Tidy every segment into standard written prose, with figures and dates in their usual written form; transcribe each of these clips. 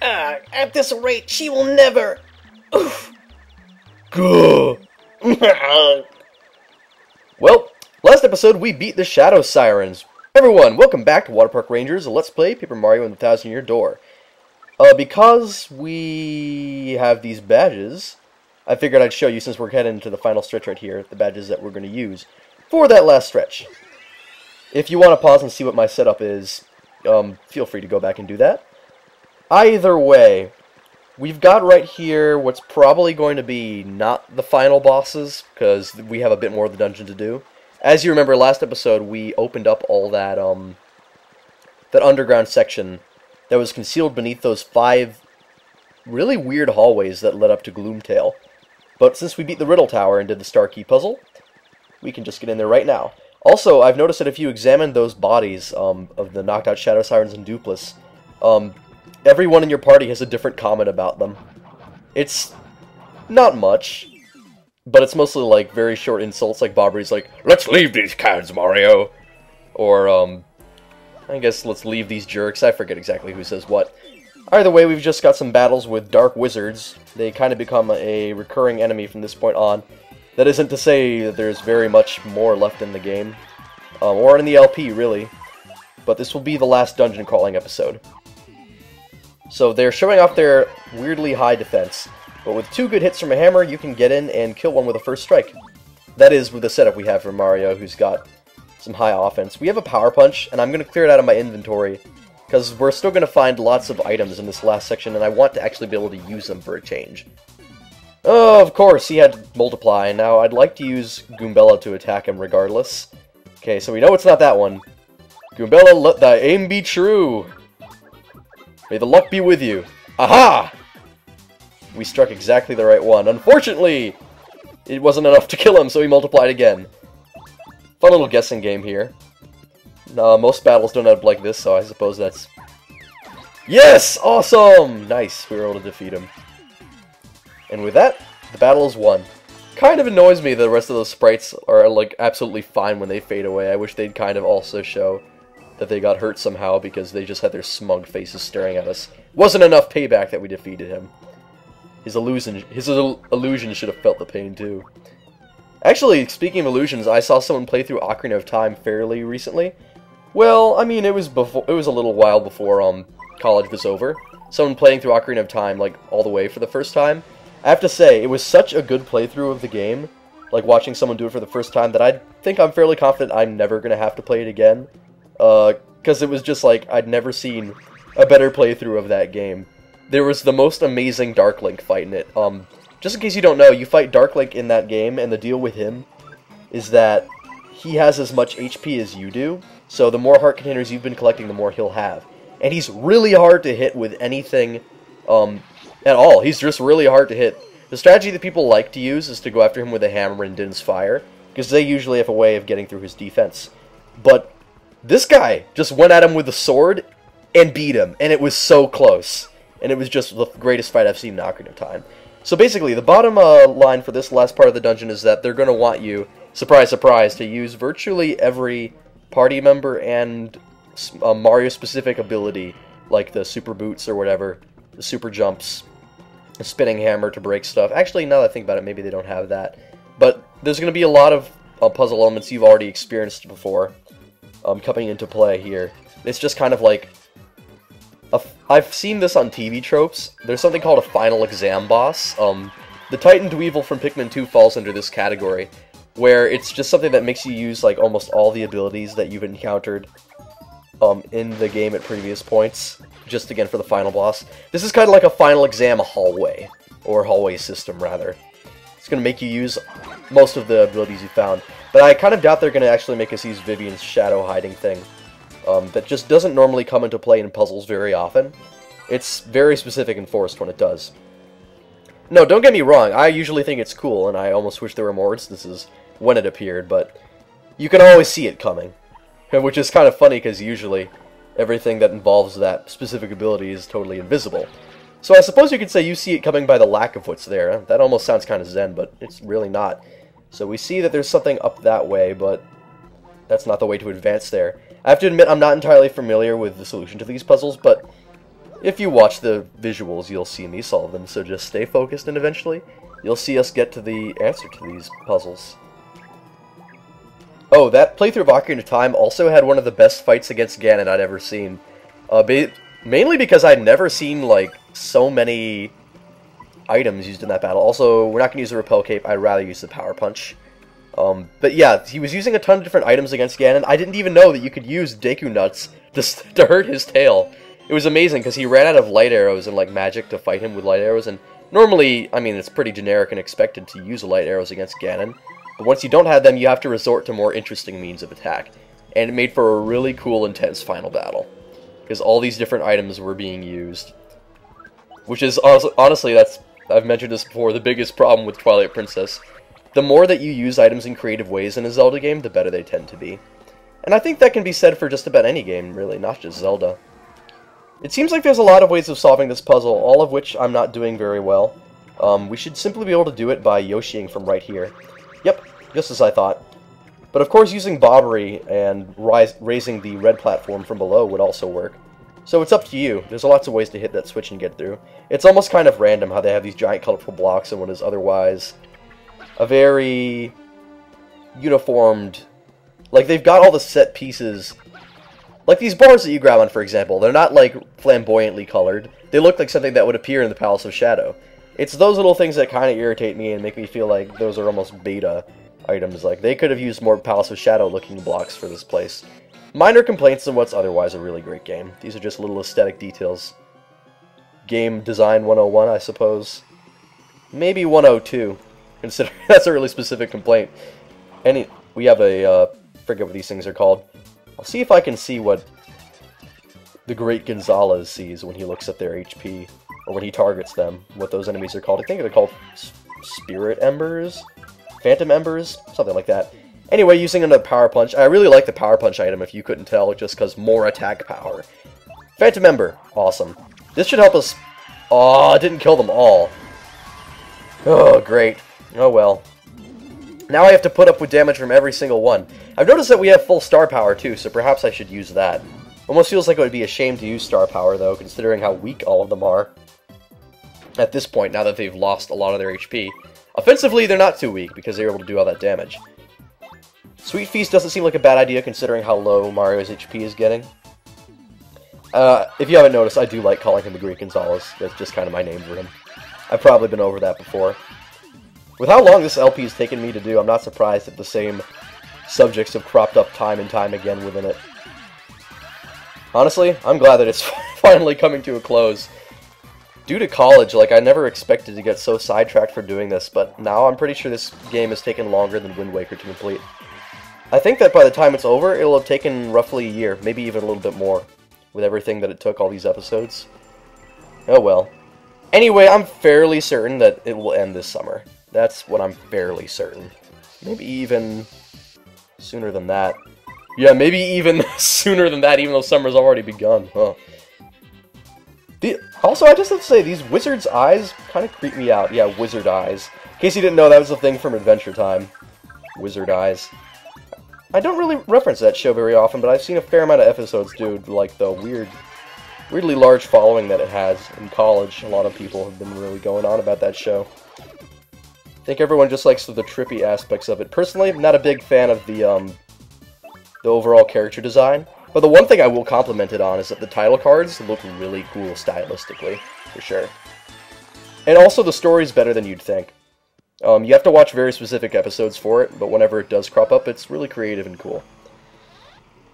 At this rate, she will never... Oof. Gah. Well, last episode we beat the Shadow Sirens. Everyone, welcome back to Water Park Rangers, a Let's Play Paper Mario and the Thousand-Year Door. Because we have these badges, I figured I'd show you, since we're heading into the final stretch right here, the badges that we're going to use for that last stretch. If you want to pause and see what my setup is, feel free to go back and do that. Either way, we've got right here what's probably going to be not the final bosses, because we have a bit more of the dungeon to do. As you remember, last episode we opened up all that that underground section that was concealed beneath those 5 really weird hallways that led up to Gloomtail. But since we beat the Riddle Tower and did the Star Key puzzle, we can just get in there right now. Also, I've noticed that if you examine those bodies of the knocked out Shadow Sirens and Dupless, everyone in your party has a different comment about them. It's not much, but it's mostly like very short insults, like Bobbery's like, "Let's leave these cans, Mario!" Or, I guess, "Let's leave these jerks." I forget exactly who says what. Either way, we've just got some battles with Dark Wizards. They kind of become a recurring enemy from this point on. That isn't to say that there's very much more left in the game, or in the LP, really. But this will be the last dungeon crawling episode. So they're showing off their weirdly high defense, but with 2 good hits from a hammer, you can get in and kill one with a first strike. That is with the setup we have for Mario, who's got some high offense. We have a Power Punch, and I'm going to clear it out of my inventory, because we're still going to find lots of items in this last section, and I want to actually be able to use them for a change. Oh, of course, he had Multiply, and now I'd like to use Goombella to attack him regardless. Okay, so we know it's not that one. Goombella, let thy aim be true! May the luck be with you. Aha! We struck exactly the right one. Unfortunately, it wasn't enough to kill him, so he multiplied again. Fun little guessing game here. Most battles don't end up like this, so I suppose that's... Yes! Awesome! Nice, we were able to defeat him. And with that, the battle is won. Kind of annoys me that the rest of those sprites are, like, absolutely fine when they fade away. I wish they'd kind of also show that they got hurt somehow, because they just had their smug faces staring at us. Wasn't enough payback that we defeated him. His illusion should have felt the pain too. Actually, speaking of illusions, I saw someone play through Ocarina of Time fairly recently. Well, I mean, it was a little while before college was over. Someone playing through Ocarina of Time, like, all the way for the first time. I have to say, it was such a good playthrough of the game, like watching someone do it for the first time, that I think I'm fairly confident I'm never going to have to play it again. Because it was just like, I'd never seen a better playthrough of that game. There was the most amazing Dark Link fight in it. Just in case you don't know, you fight Dark Link in that game, and the deal with him is that he has as much HP as you do, so the more heart containers you've been collecting, the more he'll have. And he's really hard to hit with anything, at all. He's just really hard to hit. The strategy that people like to use is to go after him with a hammer and Din's Fire, because they usually have a way of getting through his defense. But this guy just went at him with a sword and beat him, and it was so close. And it was just the greatest fight I've seen in Ocarina of Time. So basically, the bottom line for this last part of the dungeon is that they're going to want you, surprise, surprise, to use virtually every party member and Mario-specific ability, like the Super Boots or whatever, the Super Jumps, the Spinning Hammer to break stuff. Actually, now that I think about it, maybe they don't have that. But there's going to be a lot of puzzle elements you've already experienced before coming into play here. It's just kind of like... I've seen this on TV tropes. There's something called a final exam boss. The Titan Dweevil from Pikmin 2 falls under this category, where it's just something that makes you use like almost all the abilities that you've encountered in the game at previous points, just again for the final boss. This is kind of like a final exam hallway, or hallway system rather. It's going to make you use most of the abilities you found, but I kind of doubt they're going to actually make us use Vivian's shadow hiding thing. That just doesn't normally come into play in puzzles very often. It's very specific and forced when it does. No, don't get me wrong, I usually think it's cool, and I almost wish there were more instances when it appeared, but you can always see it coming. Which is kind of funny, because usually everything that involves that specific ability is totally invisible. So I suppose you could say you see it coming by the lack of what's there. That almost sounds kind of zen, but it's really not. So we see that there's something up that way, but that's not the way to advance there. I have to admit, I'm not entirely familiar with the solution to these puzzles, but If you watch the visuals, you'll see me solve them, so just stay focused and eventually you'll see us get to the answer to these puzzles. Oh, that playthrough of Ocarina of Time also had one of the best fights against Ganon I'd ever seen. Mainly because I'd never seen, like, so many items used in that battle. Also, we're not going to use the Repel Cape, I'd rather use the Power Punch. But yeah, he was using a ton of different items against Ganon. I didn't even know that you could use Deku Nuts to hurt his tail. It was amazing, because he ran out of light arrows and, like, magic to fight him with light arrows, and normally, I mean, it's pretty generic and expected to use light arrows against Ganon, but once you don't have them, you have to resort to more interesting means of attack, and it made for a really cool, intense final battle, because all these different items were being used, which is, honestly, I've mentioned this before, the biggest problem with Twilight Princess. The more that you use items in creative ways in a Zelda game, the better they tend to be. And I think that can be said for just about any game, really, not just Zelda. It seems like there's a lot of ways of solving this puzzle, all of which I'm not doing very well. We should simply be able to do it by Yoshiing from right here. Yep, just as I thought. But of course using Bobbery and raising the red platform from below would also work. So it's up to you. There's lots of ways to hit that switch and get through. It's almost kind of random how they have these giant colorful blocks in what is otherwise a very uniformed... Like, they've got all the set pieces... Like these bars that you grab on, for example, they're not, like, flamboyantly colored. They look like something that would appear in the Palace of Shadow. It's those little things that kind of irritate me and make me feel like those are almost beta items. Like, they could have used more Palace of Shadow-looking blocks for this place. Minor complaints in what's otherwise a really great game. These are just little aesthetic details. Game Design 101, I suppose. Maybe 102, considering that's a really specific complaint. We have a, forget what these things are called. I'll see if I can see what the Great Gonzalez sees when he looks at their HP, or when he targets them, what those enemies are called. I think they're called Spirit Embers? Phantom Embers? Something like that. Anyway, using another Power Punch. I really like the Power Punch item, if you couldn't tell, just because more attack power. Phantom Ember. Awesome. This should help us... Oh, it didn't kill them all. Oh, great. Oh, well. Now I have to put up with damage from every single one. I've noticed that we have full star power too, so perhaps I should use that. Almost feels like it would be a shame to use star power though, considering how weak all of them are. At this point, now that they've lost a lot of their HP. Offensively, they're not too weak, because they're able to do all that damage. Sweet Feast doesn't seem like a bad idea, considering how low Mario's HP is getting. If you haven't noticed, I do like calling him the Great Gonzalez. That's just kind of my name for him. I've probably been over that before. With how long this LP has taken me to do, I'm not surprised that the same subjects have cropped up time and time again within it. Honestly, I'm glad that it's finally coming to a close. Due to college, like, I never expected to get so sidetracked for doing this, but now I'm pretty sure this game has taken longer than Wind Waker to complete. I think that by the time it's over, it'll have taken roughly a year, maybe even a little bit more, with everything that it took, all these episodes. Oh well. Anyway, I'm fairly certain that it will end this summer. That's what I'm fairly certain. Maybe even sooner than that. Yeah, maybe even sooner than that, even though summer's already begun. Huh. Also, I just have to say, these wizard's eyes kind of creep me out. Yeah, wizard eyes. In case you didn't know, that was a thing from Adventure Time. Wizard eyes. I don't really reference that show very often, but I've seen a fair amount of episodes due to, like, the weirdly large following that it has in college. A lot of people have been really going on about that show. I think everyone just likes the trippy aspects of it. Personally, I'm not a big fan of the overall character design. But the one thing I will compliment it on is that the title cards look really cool stylistically, for sure. And also the story's better than you'd think. You have to watch very specific episodes for it, but whenever it does crop up, it's really creative and cool.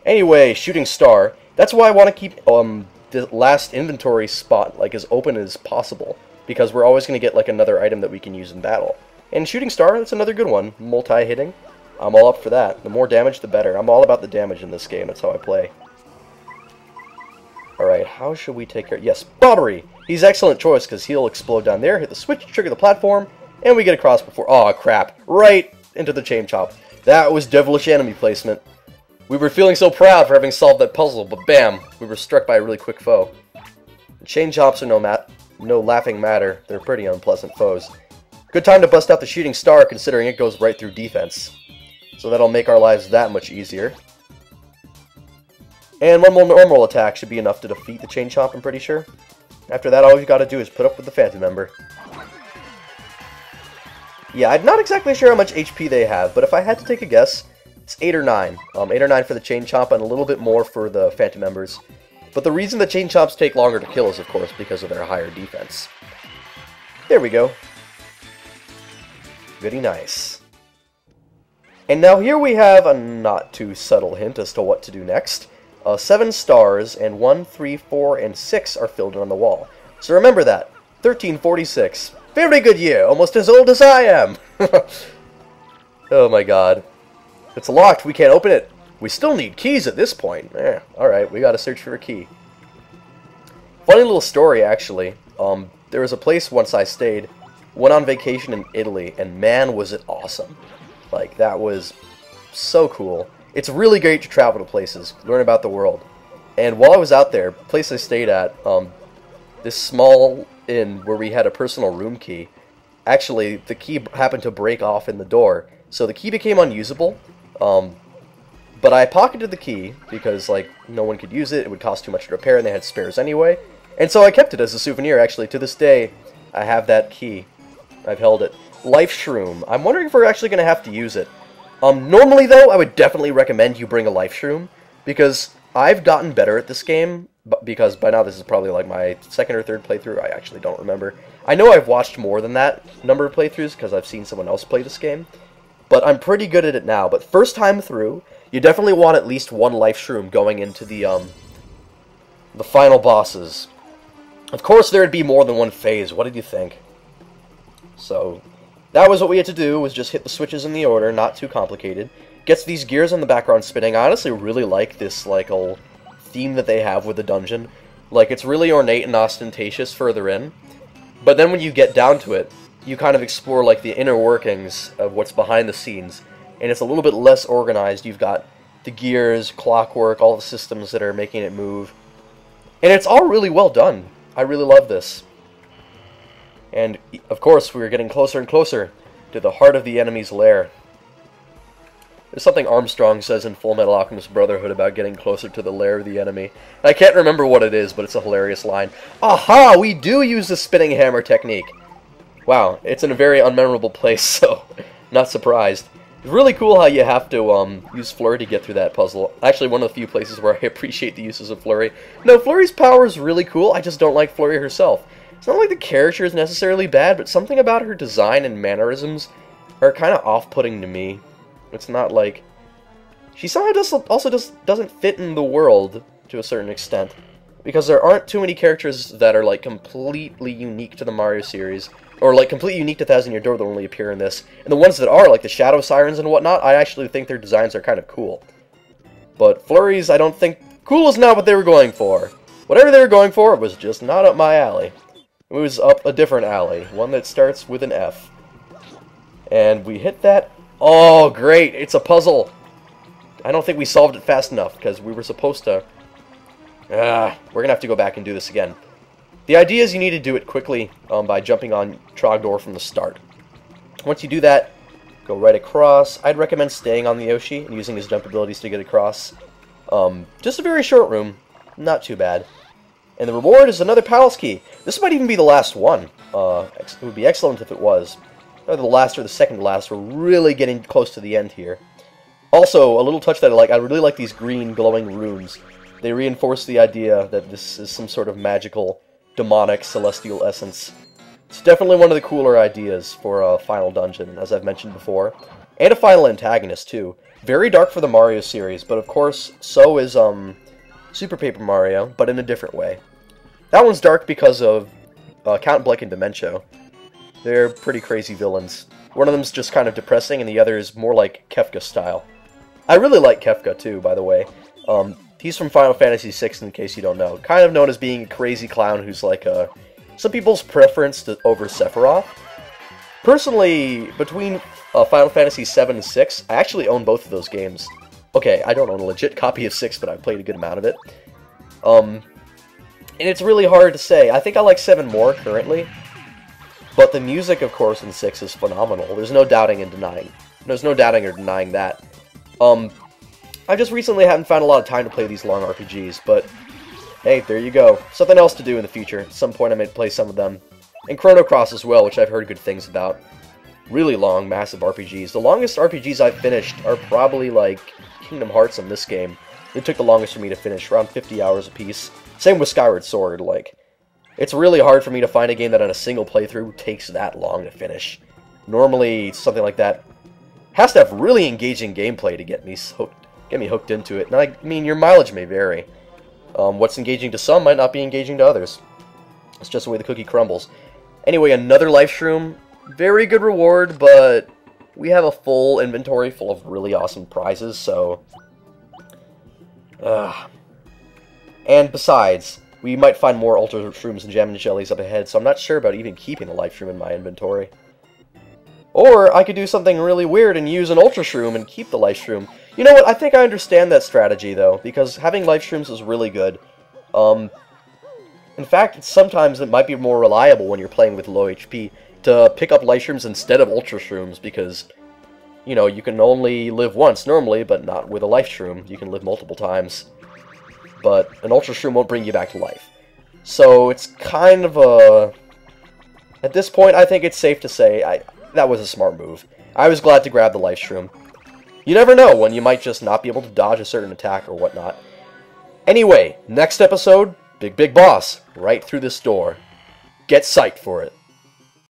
Anyway, Shooting Star. That's why I want to keep the last inventory spot like as open as possible, because we're always going to get like another item that we can use in battle. And Shooting Star, that's another good one. Multi-hitting. I'm all up for that. The more damage, the better. I'm all about the damage in this game. That's how I play. Alright, how should we take care... Yes, Bobbery! He's an excellent choice, because he'll explode down there, hit the switch, trigger the platform, and we get across before... Aw, crap. Right into the Chain Chomp. That was devilish enemy placement. We were feeling so proud for having solved that puzzle, but bam! We were struck by a really quick foe. The Chain Chomps are no laughing matter. They're pretty unpleasant foes. Good time to bust out the Shooting Star, considering it goes right through defense. So that'll make our lives that much easier. And one more normal attack should be enough to defeat the Chain Chomp, I'm pretty sure. After that, all you gotta do is put up with the Phantom Member. Yeah, I'm not exactly sure how much HP they have, but if I had to take a guess, it's 8 or 9. 8 or 9 for the Chain Chomp and a little bit more for the Phantom Members. But the reason the Chain Chomps take longer to kill is, of course, because of their higher defense. There we go. Goody nice. And now here we have a not too subtle hint as to what to do next. 7 stars, and 1, 3, 4, and 6 are filled in on the wall. So remember that. 1346. Very good year, almost as old as I am. Oh my god. It's locked, we can't open it. We still need keys at this point. Alright, we gotta search for a key. Funny little story, actually. There was a place once I stayed, went on vacation in Italy, and man was it awesome. Like, that was so cool. It's really great to travel to places, learn about the world. And while I was out there, the place I stayed at, this small inn where we had a personal room key, actually, the key happened to break off in the door, so the key became unusable. But I pocketed the key, because, like, no one could use it, it would cost too much to repair, and they had spares anyway. And so I kept it as a souvenir, actually. To this day, I have that key. I've held it. Life Shroom. I'm wondering if we're actually going to have to use it. Normally, though, I would definitely recommend you bring a Life Shroom, because I've gotten better at this game, because by now this is probably like my second or third playthrough. I actually don't remember. I know I've watched more than that number of playthroughs, because I've seen someone else play this game, but I'm pretty good at it now. But first time through, you definitely want at least one Life Shroom going into the final bosses. Of course, there'd be more than one phase. What did you think? So that was what we had to do, was just hit the switches in the order, not too complicated. Gets these gears in the background spinning. I honestly really like this, like, old theme that they have with the dungeon. Like, it's really ornate and ostentatious further in. But then when you get down to it, you kind of explore, like, the inner workings of what's behind the scenes. And it's a little bit less organized. You've got the gears, clockwork, all the systems that are making it move. And it's all really well done. I really love this. And, of course, we were getting closer and closer to the heart of the enemy's lair. There's something Armstrong says in Full Metal Alchemist Brotherhood about getting closer to the lair of the enemy. I can't remember what it is, but it's a hilarious line. Aha! We do use the spinning hammer technique! Wow, it's in a very unmemorable place, so not surprised. It's really cool how you have to use Flurry to get through that puzzle. Actually, one of the few places where I appreciate the uses of Flurry. No, Flurry's power is really cool, I just don't like Flurry herself. It's not like the character is necessarily bad, but something about her design and mannerisms are kind of off-putting to me. It's not like... She somehow also doesn't fit in the world to a certain extent. Because there aren't too many characters that are, like, completely unique to the Mario series. Or, like, completely unique to Thousand-Year Door that only appear in this. And the ones that are, like the Shadow Sirens and whatnot, I actually think their designs are kind of cool. But Flurry's, I don't think... Cool is not what they were going for. Whatever they were going for, it was just not up my alley. It was up a different alley, one that starts with an F. And we hit that. Oh, great! It's a puzzle! I don't think we solved it fast enough, because we were supposed to... we're gonna have to go back and do this again. The idea is you need to do it quickly by jumping on Trogdor from the start. Once you do that, go right across. I'd recommend staying on the Yoshi and using his jump abilities to get across. Just a very short room, not too bad. And the reward is another palace key. This might even be the last one. It would be excellent if it was. Either the last or the second to last. We're really getting close to the end here. Also, a little touch that I like. I really like these green glowing runes. They reinforce the idea that this is some sort of magical, demonic, celestial essence. It's definitely one of the cooler ideas for a final dungeon, as I've mentioned before. And a final antagonist, too. Very dark for the Mario series, but of course, so is, Super Paper Mario, but in a different way. That one's dark because of Count Bleck and Dementia. They're pretty crazy villains. One of them's just kind of depressing, and the other is more like Kefka style. I really like Kefka, too, by the way. He's from Final Fantasy VI, in case you don't know. Kind of known as being a crazy clown who's like some people's preference over Sephiroth. Personally, between Final Fantasy VII and 6, I actually own both of those games. Okay, I don't own a legit copy of 6, but I've played a good amount of it. And it's really hard to say. I think I like 7 more, currently. But the music, of course, in 6 is phenomenal. There's no doubting and denying. There's no doubting or denying that. I just recently haven't found a lot of time to play these long RPGs, but hey, there you go. Something else to do in the future. At some point I may play some of them. And Chrono Cross as well, which I've heard good things about. Really long, massive RPGs. The longest RPGs I've finished are probably like Kingdom Hearts in this game. It took the longest for me to finish, around 50 hours apiece. Same with Skyward Sword, like, it's really hard for me to find a game that on a single playthrough takes that long to finish. Normally, something like that has to have really engaging gameplay to get me hooked into it. And I mean, your mileage may vary. What's engaging to some might not be engaging to others. It's just the way the cookie crumbles. Anyway, another life shroom. Very good reward, but we have a full inventory full of really awesome prizes, so... And besides, we might find more Ultra Shrooms and Jam and Jellies up ahead, so I'm not sure about even keeping a life shroom in my inventory. Or I could do something really weird and use an Ultra Shroom and keep the life shroom. You know what, I think I understand that strategy, though, because having life shrooms is really good. In fact, sometimes it might be more reliable when you're playing with low HP to pick up life shrooms instead of Ultra Shrooms, because, you know, you can only live once normally, but not with a life shroom. You can live multiple times. But an Ultra Shroom won't bring you back to life. So it's kind of a... At this point, I think it's safe to say that was a smart move. I was glad to grab the life shroom. You never know when you might just not be able to dodge a certain attack or whatnot. Anyway, next episode, Big Boss, right through this door. Get psyched for it.